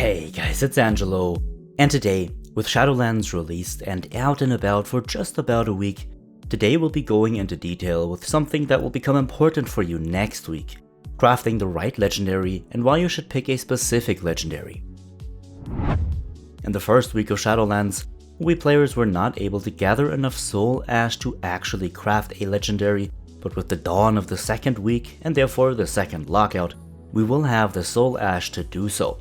Hey guys, it's Angelo, and today, with Shadowlands released and out and about for just about a week, today we'll be going into detail with something that will become important for you next week, crafting the right legendary and why you should pick a specific legendary. In the first week of Shadowlands, we players were not able to gather enough soul ash to actually craft a legendary, but with the dawn of the second week, and therefore the second lockout, we will have the soul ash to do so.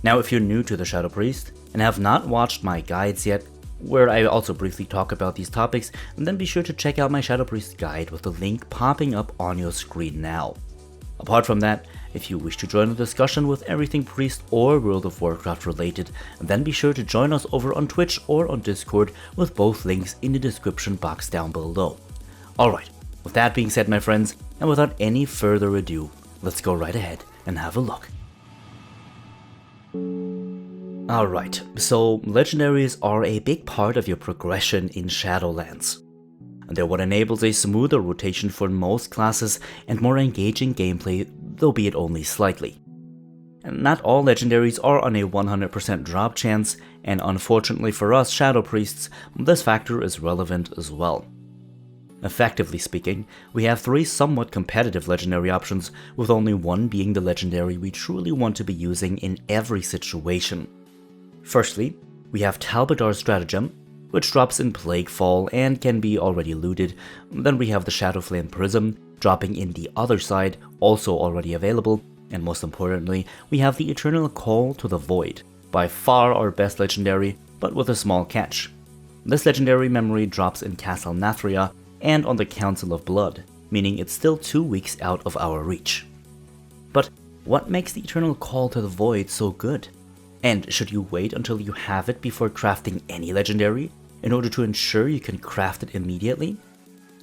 Now if you're new to the Shadow Priest and have not watched my guides yet, where I also briefly talk about these topics, then be sure to check out my Shadow Priest guide with the link popping up on your screen now. Apart from that, if you wish to join the discussion with everything Priest or World of Warcraft related, then be sure to join us over on Twitch or on Discord with both links in the description box down below. Alright, with that being said my friends, and without any further ado, let's go right ahead and have a look. Alright, so legendaries are a big part of your progression in Shadowlands. They're what enables a smoother rotation for most classes and more engaging gameplay, though be it only slightly. And not all legendaries are on a 100% drop chance, and unfortunately for us Shadow Priests, this factor is relevant as well. Effectively speaking, we have three somewhat competitive legendary options, with only one being the legendary we truly want to be using in every situation. Firstly, we have Talbadar's Stratagem, which drops in Plaguefall and can be already looted. Then we have the Shadowflame Prism, dropping in the other side, also already available. And most importantly, we have the Eternal Call to the Void, by far our best legendary, but with a small catch. This legendary memory drops in Castle Nathria and on the Council of Blood, meaning it's still 2 weeks out of our reach. But what makes the Eternal Call to the Void so good? And should you wait until you have it before crafting any legendary, in order to ensure you can craft it immediately?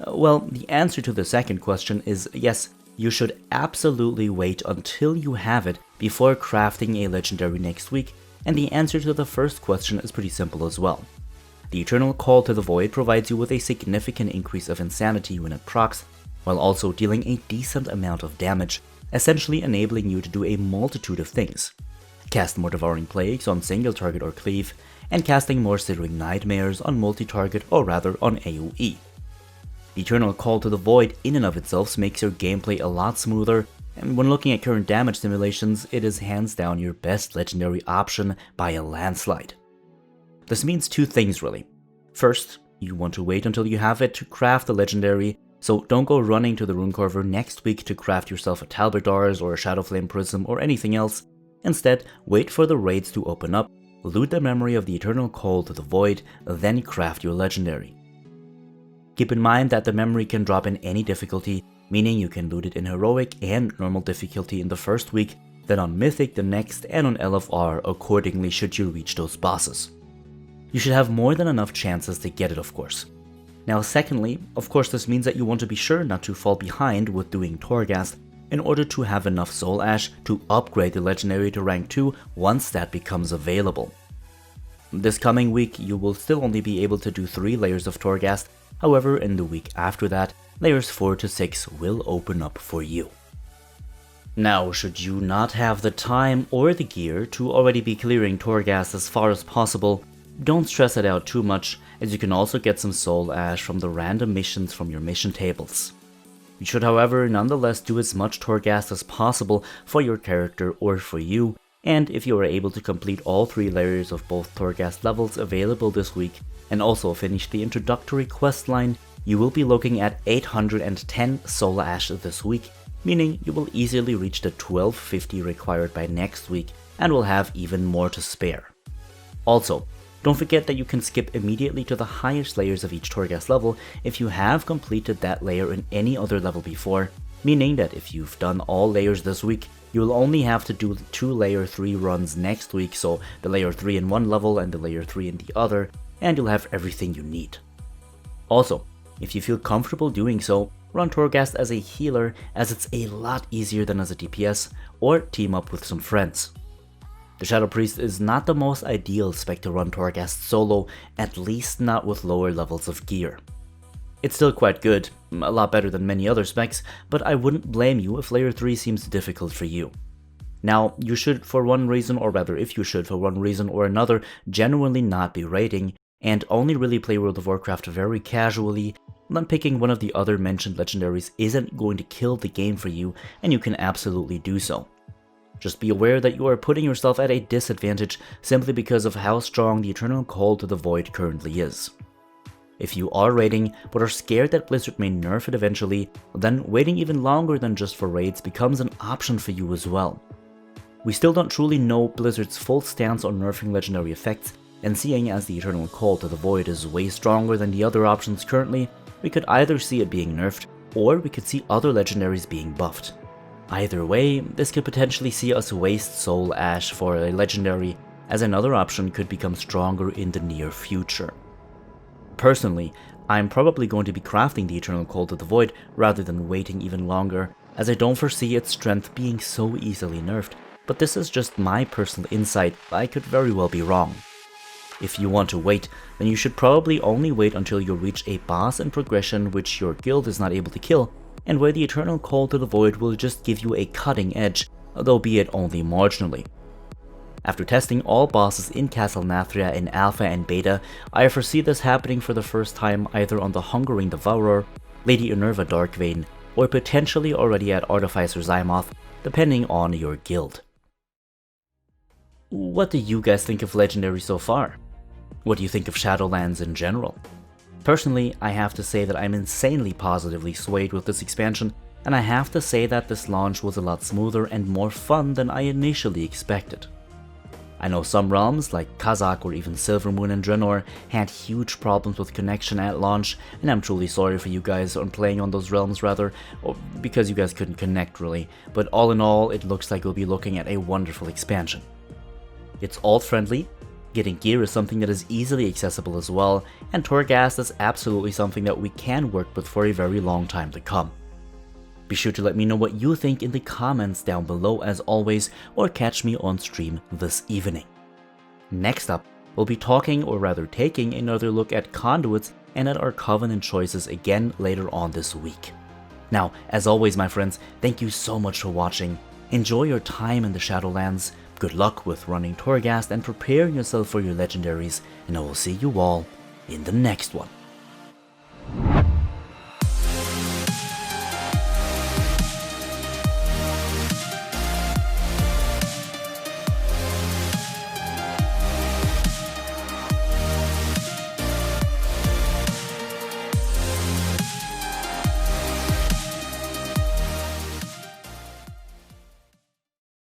Well, the answer to the second question is yes, you should absolutely wait until you have it before crafting a legendary next week, and the answer to the first question is pretty simple as well. The Eternal Call to the Void provides you with a significant increase of insanity when it procs, while also dealing a decent amount of damage, essentially enabling you to do a multitude of things. Cast more Devouring Plagues on single target or cleave, and casting more Sithering Nightmares on multi-target or rather on AoE. The Eternal Call to the Void in and of itself makes your gameplay a lot smoother, and when looking at current damage simulations, it is hands down your best legendary option by a landslide. This means two things really. First, you want to wait until you have it to craft the legendary, so don't go running to the Runecarver next week to craft yourself a Talbadar's or a Shadowflame Prism or anything else. Instead, wait for the raids to open up, loot the memory of the Eternal Call to the Void, then craft your legendary. Keep in mind that the memory can drop in any difficulty, meaning you can loot it in Heroic and Normal difficulty in the first week, then on Mythic the next, and on LFR accordingly should you reach those bosses. You should have more than enough chances to get it, of course. Now secondly, of course this means that you want to be sure not to fall behind with doing Torghast, in order to have enough soul ash to upgrade the legendary to rank 2 once that becomes available. This coming week you will still only be able to do 3 layers of Torghast, however in the week after that, layers 4 to 6 will open up for you. Now should you not have the time or the gear to already be clearing Torghast as far as possible, don't stress it out too much, as you can also get some soul ash from the random missions from your mission tables. You should however nonetheless do as much Torghast as possible for your character or for you, and if you are able to complete all 3 layers of both Torghast levels available this week, and also finish the introductory questline, you will be looking at 810 soul ash this week, meaning you will easily reach the 1250 required by next week, and will have even more to spare. Also, don't forget that you can skip immediately to the highest layers of each Torghast level if you have completed that layer in any other level before, meaning that if you've done all layers this week, you will only have to do 2 layer 3 runs next week, so the layer 3 in one level and the layer 3 in the other, and you'll have everything you need. Also, if you feel comfortable doing so, run Torghast as a healer, as it's a lot easier than as a DPS, or team up with some friends. The Shadow Priest is not the most ideal spec to run Torghast solo, at least not with lower levels of gear. It's still quite good, a lot better than many other specs, but I wouldn't blame you if layer 3 seems difficult for you. Now, you should for one reason, or rather if you should for one reason or another, genuinely not be raiding, and only really play World of Warcraft very casually, then picking one of the other mentioned legendaries isn't going to kill the game for you, and you can absolutely do so. Just be aware that you are putting yourself at a disadvantage simply because of how strong the Eternal Call to the Void currently is. If you are raiding, but are scared that Blizzard may nerf it eventually, then waiting even longer than just for raids becomes an option for you as well. We still don't truly know Blizzard's full stance on nerfing legendary effects, and seeing as the Eternal Call to the Void is way stronger than the other options currently, we could either see it being nerfed, or we could see other legendaries being buffed. Either way, this could potentially see us waste Soul Ash for a legendary, as another option could become stronger in the near future. Personally, I'm probably going to be crafting the Eternal Call to the Void rather than waiting even longer, as I don't foresee its strength being so easily nerfed, but this is just my personal insight. I could very well be wrong. If you want to wait, then you should probably only wait until you reach a boss in progression which your guild is not able to kill, and where the Eternal Call to the Void will just give you a cutting edge, though be it only marginally. After testing all bosses in Castle Nathria in Alpha and Beta, I foresee this happening for the first time either on the Hungering Devourer, Lady Enerva Darkvein, or potentially already at Artificer Zymoth, depending on your guild. What do you guys think of Legendary so far? What do you think of Shadowlands in general? Personally, I have to say that I'm insanely positively swayed with this expansion, and I have to say that this launch was a lot smoother and more fun than I initially expected. I know some realms, like Kazakh or even Silvermoon and Draenor, had huge problems with connection at launch, and I'm truly sorry for you guys on playing on those realms rather, or because you guys couldn't connect really, but all in all, it looks like we'll be looking at a wonderful expansion. It's alt-friendly, getting gear is something that is easily accessible as well, and Torghast is absolutely something that we can work with for a very long time to come. Be sure to let me know what you think in the comments down below as always, or catch me on stream this evening. Next up, we'll be talking, or rather taking, another look at conduits and at our Covenant choices again later on this week. Now, as always my friends, thank you so much for watching. Enjoy your time in the Shadowlands, good luck with running Torghast and preparing yourself for your legendaries, and I will see you all in the next one.